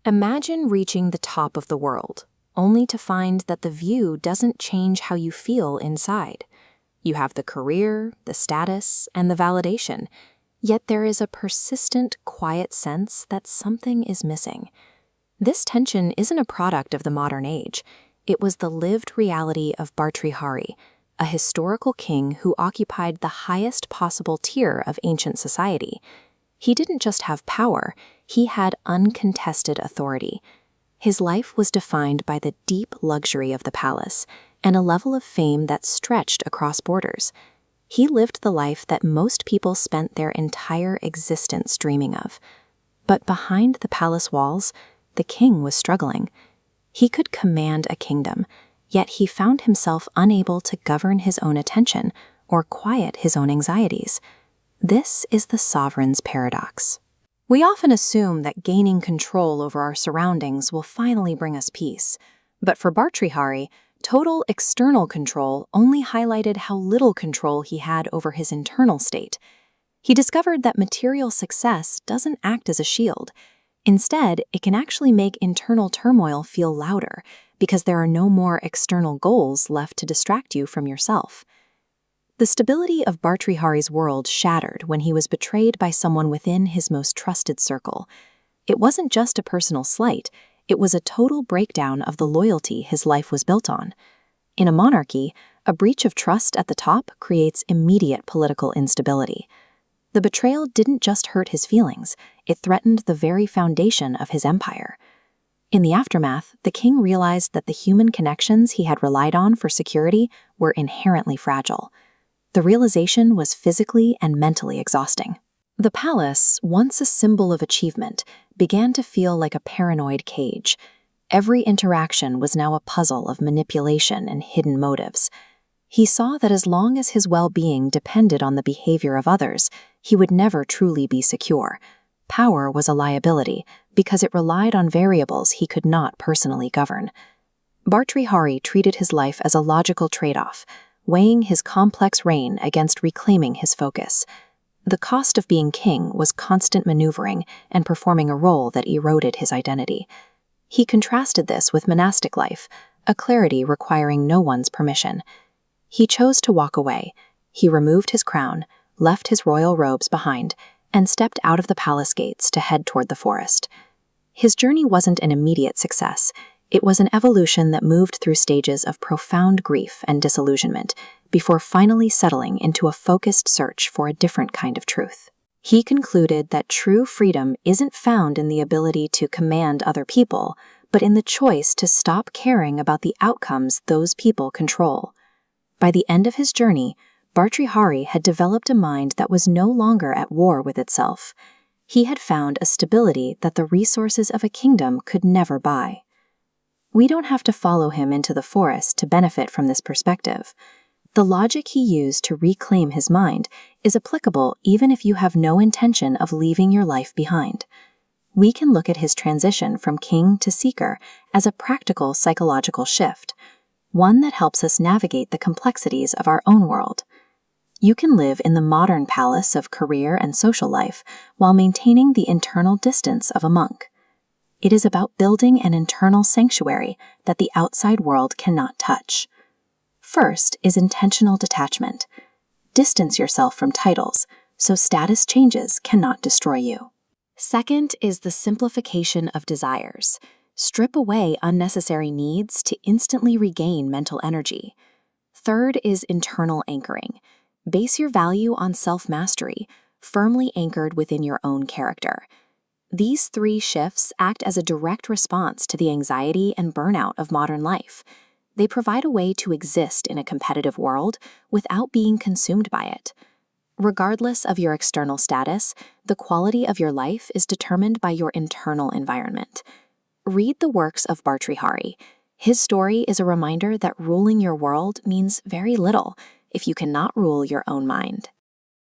Imagine reaching the top of the world, only to find that the view doesn't change how you feel inside. You have the career, the status, and the validation, yet there is a persistent, quiet sense that something is missing. This tension isn't a product of the modern age. It was the lived reality of Bharthari, a historical king who occupied the highest possible tier of ancient society. He didn't just have power, he had uncontested authority. His life was defined by the deep luxury of the palace and a level of fame that stretched across borders. He lived the life that most people spent their entire existence dreaming of. But behind the palace walls, the king was struggling. He could command a kingdom, yet he found himself unable to govern his own attention or quiet his own anxieties. This is the sovereign's paradox. We often assume that gaining control over our surroundings will finally bring us peace. But for Bharthari, total external control only highlighted how little control he had over his internal state. He discovered that material success doesn't act as a shield. Instead, it can actually make internal turmoil feel louder because there are no more external goals left to distract you from yourself. The stability of Bharthari's world shattered when he was betrayed by someone within his most trusted circle. It wasn't just a personal slight, it was a total breakdown of the loyalty his life was built on. In a monarchy, a breach of trust at the top creates immediate political instability. The betrayal didn't just hurt his feelings, it threatened the very foundation of his empire. In the aftermath, the king realized that the human connections he had relied on for security were inherently fragile. The realization was physically and mentally exhausting. The palace, once a symbol of achievement, began to feel like a paranoid cage. Every interaction was now a puzzle of manipulation and hidden motives. He saw that as long as his well-being depended on the behavior of others, he would never truly be secure. Power was a liability because it relied on variables he could not personally govern. Bharthari treated his life as a logical trade-off, weighing his complex reign against reclaiming his focus. The cost of being king was constant maneuvering and performing a role that eroded his identity. He contrasted this with monastic life, a clarity requiring no one's permission. He chose to walk away. He removed his crown, left his royal robes behind, and stepped out of the palace gates to head toward the forest. His journey wasn't an immediate success. It was an evolution that moved through stages of profound grief and disillusionment before finally settling into a focused search for a different kind of truth. He concluded that true freedom isn't found in the ability to command other people, but in the choice to stop caring about the outcomes those people control. By the end of his journey, Bharthari had developed a mind that was no longer at war with itself. He had found a stability that the resources of a kingdom could never buy. We don't have to follow him into the forest to benefit from this perspective. The logic he used to reclaim his mind is applicable even if you have no intention of leaving your life behind. We can look at his transition from king to seeker as a practical psychological shift, one that helps us navigate the complexities of our own world. You can live in the modern palace of career and social life while maintaining the internal distance of a monk. It is about building an internal sanctuary that the outside world cannot touch. First is intentional detachment. Distance yourself from titles, so status changes cannot destroy you. Second is the simplification of desires. Strip away unnecessary needs to instantly regain mental energy. Third is internal anchoring. Base your value on self-mastery, firmly anchored within your own character. These three shifts act as a direct response to the anxiety and burnout of modern life. They provide a way to exist in a competitive world without being consumed by it. Regardless of your external status, the quality of your life is determined by your internal environment. Read the works of Bharthari. His story is a reminder that ruling your world means very little if you cannot rule your own mind.